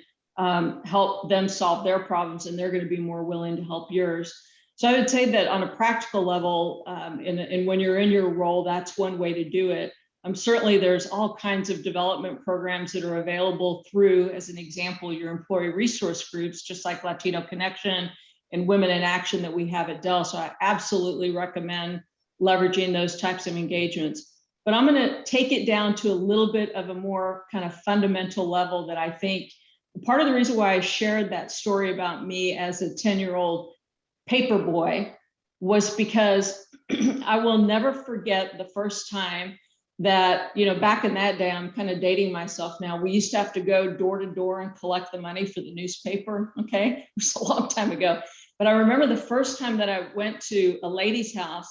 help them solve their problems, and they're going to be more willing to help yours. So I would say that on a practical level, and when you're in your role, that's one way to do it. Certainly there's all kinds of development programs that are available through, as an example, your employee resource groups, just like Latino Connection and Women in Action that we have at Dell. So I absolutely recommend leveraging those types of engagements. But I'm going to take it down to a little bit of a more kind of fundamental level that I think part of the reason why I shared that story about me as a 10-year-old paper boy was because I will never forget the first time that, back in that day, I'm kind of dating myself now. We used to have to go door to door and collect the money for the newspaper. Okay. It was a long time ago. But I remember the first time that I went to a lady's house,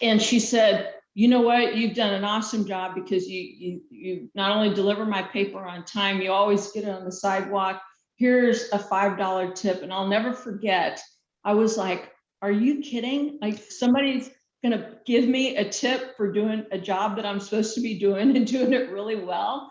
and she said, you know what, you've done an awesome job because you not only deliver my paper on time, you always get it on the sidewalk. Here's a $5 tip. And I'll never forget, I was like, are you kidding? Like, somebody's gonna give me a tip for doing a job that I'm supposed to be doing and doing it really well.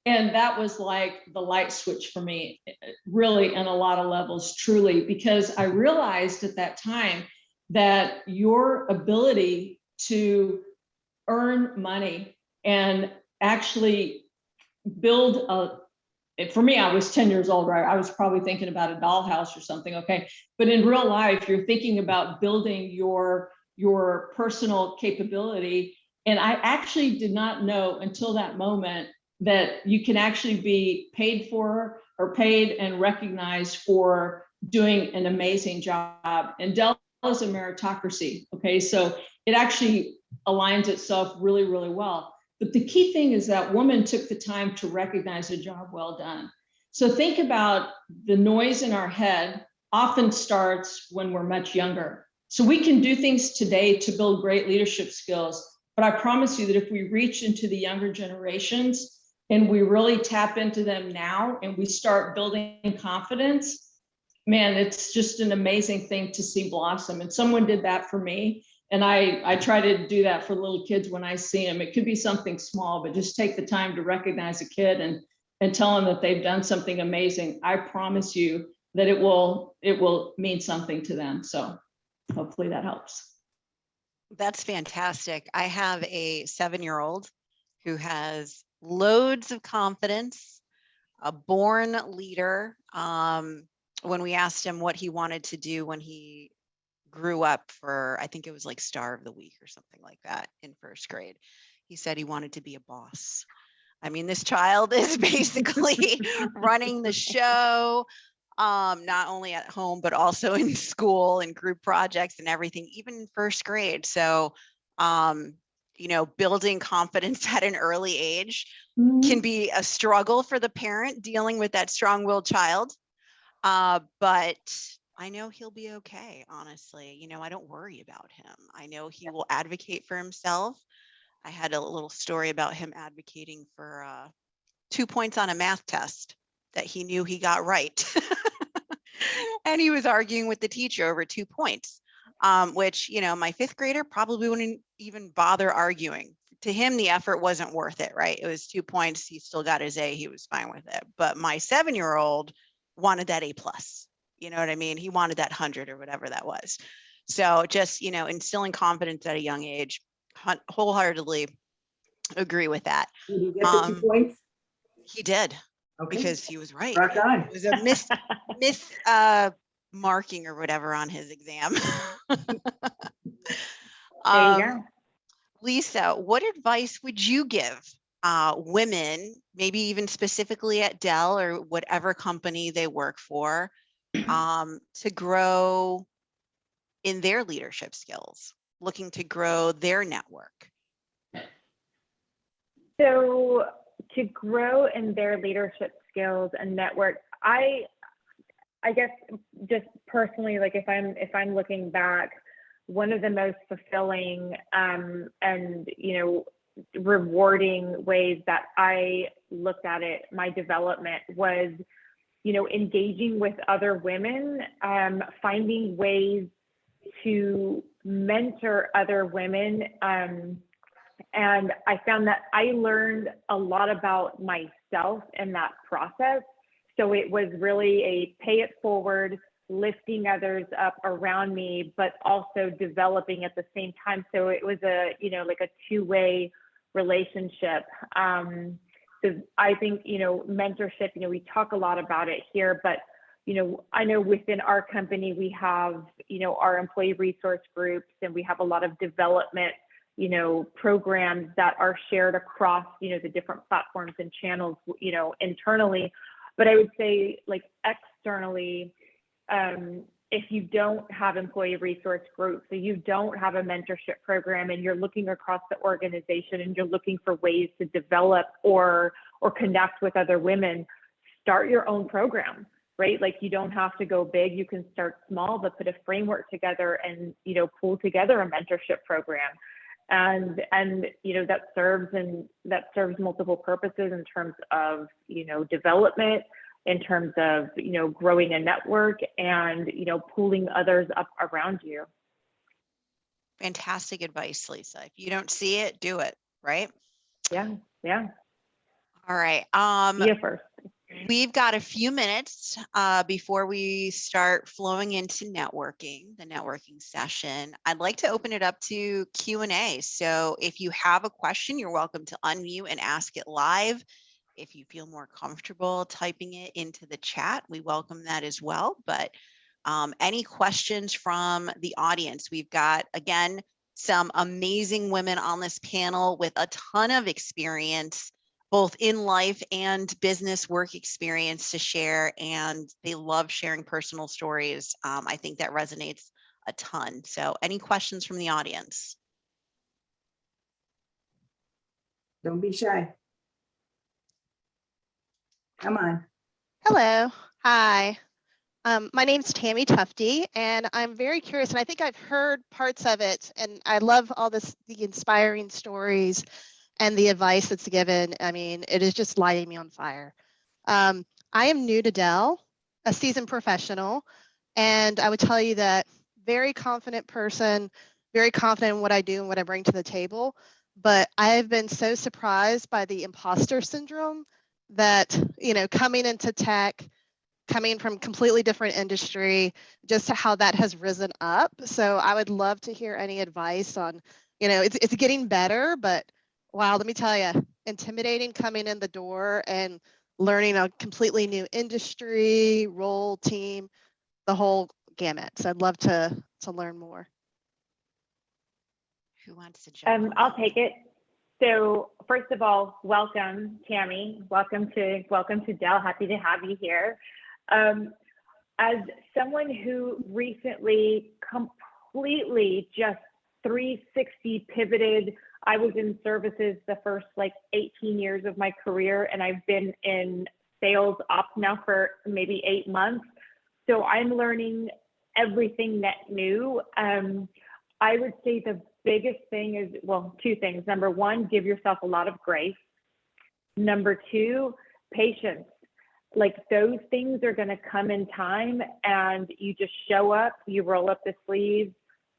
And that was like the light switch for me, really, in a lot of levels, truly, because I realized at that time that your ability to earn money and actually build for me, I was 10 years old, right? I was probably thinking about a dollhouse or something, okay? But in real life, you're thinking about building your personal capability. And I actually did not know until that moment that you can actually be paid for or paid and recognized for doing an amazing job. And Dell is a meritocracy, okay? So it actually aligns itself really, really well. But the key thing is that woman took the time to recognize a job well done. So think about the noise in our head often starts when we're much younger. So we can do things today to build great leadership skills, but I promise you that if we reach into the younger generations and we really tap into them now and we start building confidence, man, it's just an amazing thing to see blossom. And someone did that for me. And I try to do that for little kids when I see them. It could be something small, but just take the time to recognize a kid and tell them that they've done something amazing. I promise you that it will mean something to them. So hopefully that helps. That's fantastic. I have a 7-year-old who has loads of confidence, a born leader. When we asked him what he wanted to do when he grew up for, I think it was like Star of the Week or something like that in first grade, he said he wanted to be a boss. I mean, this child is basically running the show, not only at home, but also in school and group projects and everything, even in first grade. So, you know, building confidence at an early age can be a struggle for the parent dealing with that strong-willed child. But I know he'll be okay, honestly. You know, I don't worry about him. I know he will advocate for himself. I had a little story about him advocating for 2 points on a math test that he knew he got right. And he was arguing with the teacher over 2 points, which, you know, my 5th grader probably wouldn't even bother arguing. To him, the effort wasn't worth it, right? It was 2 points. He still got his A. He was fine with it. But my 7-year-old wanted that A+. You know what I mean? He wanted that 100 or whatever that was. So just, you know, instilling confidence at a young age, wholeheartedly agree with that. Did he get the 2 points? He did, Okay. because he was right. Rock on. It was a miss marking or whatever on his exam. There you go. Lisa, what advice would you give women, maybe even specifically at Dell or whatever company they work for, to grow in their leadership skills, looking to grow their network? So to grow in their leadership skills and network, I guess just personally, like if I'm looking back, one of the most fulfilling and, you know, rewarding ways that I looked at it, my development, was, you know, engaging with other women, finding ways to mentor other women. And I found that I learned a lot about myself in that process. So it was really a pay it forward, lifting others up around me, but also developing at the same time. So it was a, you know, like a two-way relationship. So I think, you know, mentorship, you know, we talk a lot about it here, but, you know, I know within our company, we have, you know, our employee resource groups, and we have a lot of development, you know, programs that are shared across, you know, the different platforms and channels, you know, internally. But I would say, like, externally, if you don't have employee resource groups, so you don't have a mentorship program, and you're looking across the organization and you're looking for ways to develop or connect with other women, start your own program, right? Like, you don't have to go big. You can start small, but put a framework together and, you know, pull together a mentorship program. and that serves multiple purposes in terms of development, in terms of growing a network, and pulling others up around you. Fantastic advice, Lisa. If you don't see it, do it, right? Yeah. All right. Yeah, first. We've got a few minutes before we start flowing into networking, the networking session. I'd like to open it up to Q&A. So if you have a question, you're welcome to unmute and ask it live. If you feel more comfortable typing it into the chat, we welcome that as well. But any questions from the audience? We've got, again, some amazing women on this panel with a ton of experience, both in life and business work experience to share, and they love sharing personal stories. I think that resonates a ton. So any questions from the audience? Don't be shy. Come on. Hello. Hi. My name's Tammy Tufty, and I'm very curious, and I think I've heard parts of it, and I love all the inspiring stories and the advice that's given. I mean, it is just lighting me on fire. I am new to Dell, a seasoned professional, and I would tell you that very confident person, very confident in what I do and what I bring to the table, but I have been so surprised by the imposter syndrome that, coming into tech, coming from completely different industry, just how that has risen up. So I would love to hear any advice on, it's getting better, but wow, let me tell you, intimidating coming in the door and learning a completely new industry, role, team, the whole gamut. So I'd love to learn more. Who wants to jump? I'll take it. So first of all, welcome, Tammy. Welcome to Dell. Happy to have you here. As someone who recently completely just 360 pivoted, I was in services the first 18 years of my career, and I've been in sales ops now for maybe 8 months. So I'm learning everything net new. I would say the biggest thing is, well, 2 things. Number 1, give yourself a lot of grace. Number 2, patience. Those things are going to come in time, and you just show up, you roll up the sleeves,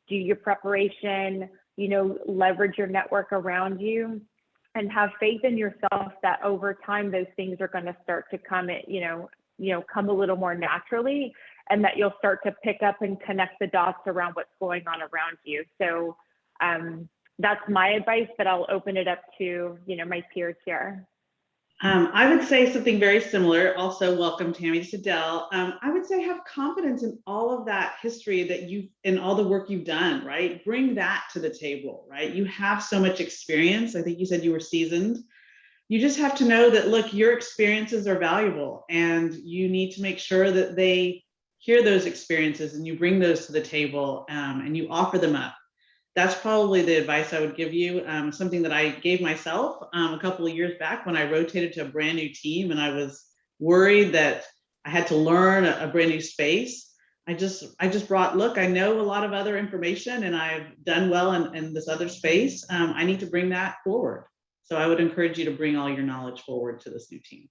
do your preparation, leverage your network around you, and have faith in yourself that over time those things are going to start to come, come a little more naturally, and that you'll start to pick up and connect the dots around what's going on around you. So that's my advice, but I'll open it up to my peers here. I would say something very similar. Also, welcome, Tammy, to Dell. I would say have confidence in all of that history that in all the work you've done, right? Bring that to the table, right? You have so much experience. I think you said you were seasoned. You just have to know that, look, your experiences are valuable, and you need to make sure that they hear those experiences and you bring those to the table, and you offer them up. That's probably the advice I would give you. Something that I gave myself a couple of years back when I rotated to a brand new team, and I was worried that I had to learn a brand new space. I just brought, look, I know a lot of other information, and I've done well in this other space. I need to bring that forward. So I would encourage you to bring all your knowledge forward to this new team.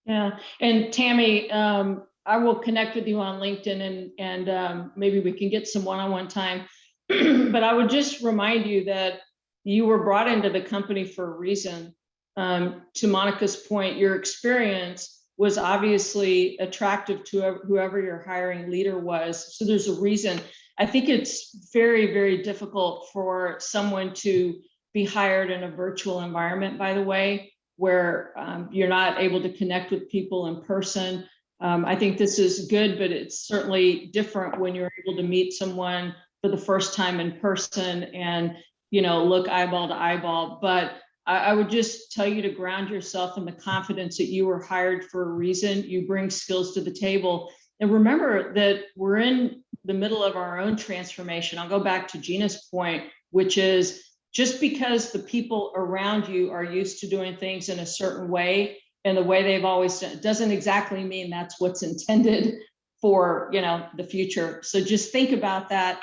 Yeah, and Tammy, I will connect with you on LinkedIn, and maybe we can get some one-on-one time. But I would just remind you that you were brought into the company for a reason. To Monica's point, your experience was obviously attractive to whoever your hiring leader was. So there's a reason. I think it's very, very difficult for someone to be hired in a virtual environment, by the way, where you're not able to connect with people in person. I think this is good, but it's certainly different when you're able to meet someone for the first time in person and, look eyeball to eyeball. But I would just tell you to ground yourself in the confidence that you were hired for a reason. You bring skills to the table. And remember that we're in the middle of our own transformation. I'll go back to Gina's point, which is just because the people around you are used to doing things in a certain way and the way they've always done, it doesn't exactly mean that's what's intended for the future. So just think about that.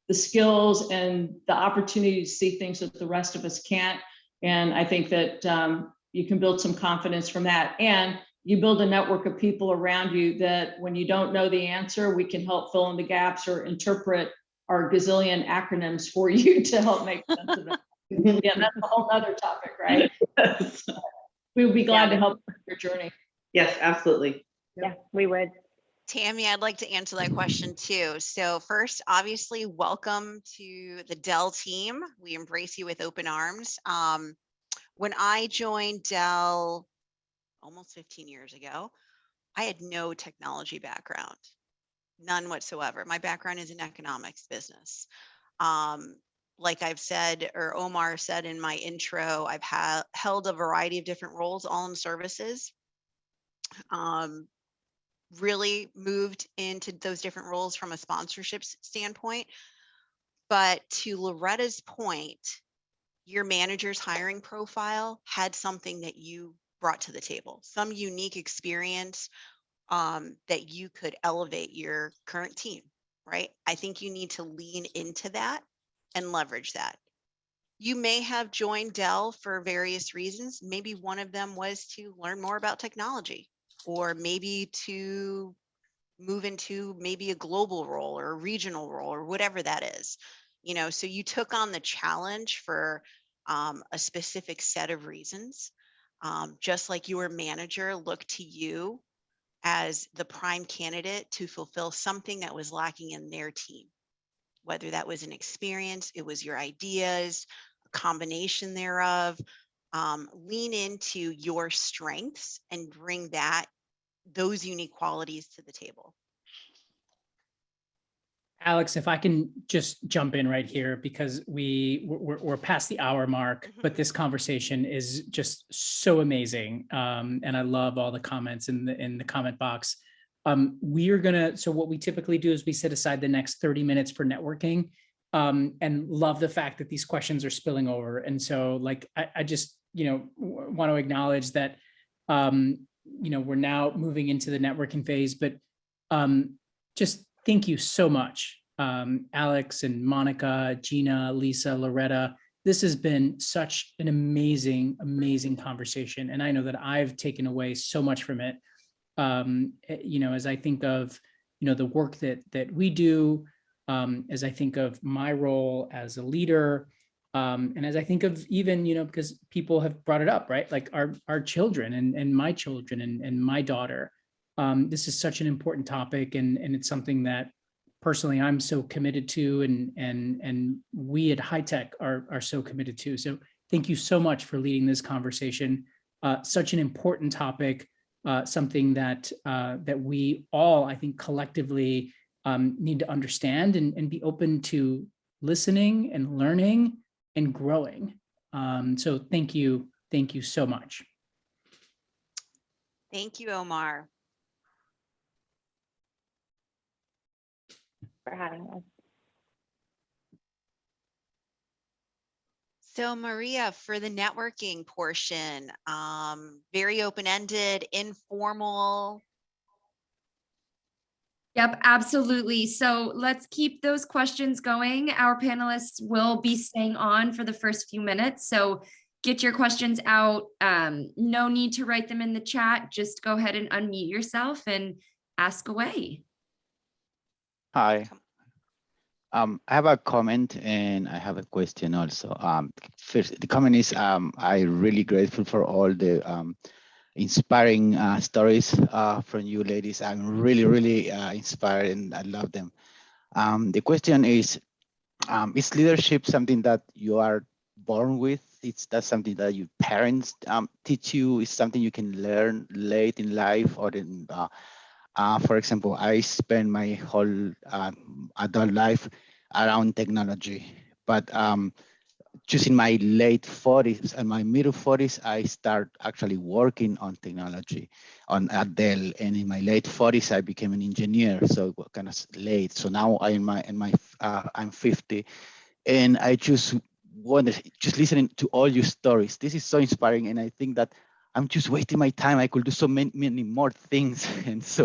the skills and the opportunity to see things that the rest of us can't. And I think that you can build some confidence from that. And you build a network of people around you that when you don't know the answer, we can help fill in the gaps or interpret our gazillion acronyms for you to help make sense of it. Yeah, that's a whole other topic, right? Yes. We would be glad to help with your journey. Yes, absolutely. Yeah, we would. Tammy, I'd like to answer that question too. So first, obviously, welcome to the Dell team. We embrace you with open arms. When I joined Dell almost 15 years ago, I had no technology background, none whatsoever. My background is in economics business. Like I've said, or Omar said in my intro, I've held a variety of different roles, all in services. Really moved into those different roles from a sponsorship standpoint. But to Loretta's point, your manager's hiring profile had something that you brought to the table, some unique experience that you could elevate your current team, right? I think you need to lean into that and leverage that. You may have joined Dell for various reasons. Maybe one of them was to learn more about technology, or maybe to move into maybe a global role or a regional role or whatever that is. So you took on the challenge for a specific set of reasons, just like your manager looked to you as the prime candidate to fulfill something that was lacking in their team, whether that was an experience, it was your ideas, a combination thereof. Lean into your strengths and bring those unique qualities to the table. Alex, if I can just jump in right here, because we're past the hour mark, but this conversation is just so amazing. And I love all the comments in the comment box. So what we typically do is we set aside the next 30 minutes for networking, and love the fact that these questions are spilling over. And so like, I just, want to acknowledge that, we're now moving into the networking phase, but just thank you so much, Alex and Monica, Gina, Lisa, Loretta. This has been such an amazing, amazing conversation. And I know that I've taken away so much from it. As I think of, the work that we do, as I think of my role as a leader, and as I think of even, because people have brought it up, right? Like our children and my children and my daughter. This is such an important topic, and it's something that personally I'm so committed to, and we at HITEC are so committed to. So thank you so much for leading this conversation. Such an important topic, something that we all, I think, collectively need to understand and be open to listening and learning and growing. So thank you so much. Thank you, Omar. For having us. So Maria, for the networking portion, very open-ended, informal. Yep, absolutely. So let's keep those questions going. Our panelists will be staying on for the first few minutes. So get your questions out. No need to write them in the chat. Just go ahead and unmute yourself and ask away. Hi. I have a comment and I have a question also. First, the comment is I'm really grateful for all the inspiring stories from you ladies. I'm really inspired and I love them. The question is leadership something that you are born with? Is that something that your parents teach you? Is something you can learn late in life, or in for example, I spent my whole adult life around technology, but just in my late 40s and my middle 40s, I start actually working on technology at Dell, and in my late 40s, I became an engineer. So kind of late. So now I'm 50, and I just wonder, just listening to all your stories. This is so inspiring, and I think that I'm just wasting my time. I could do so many more things, and so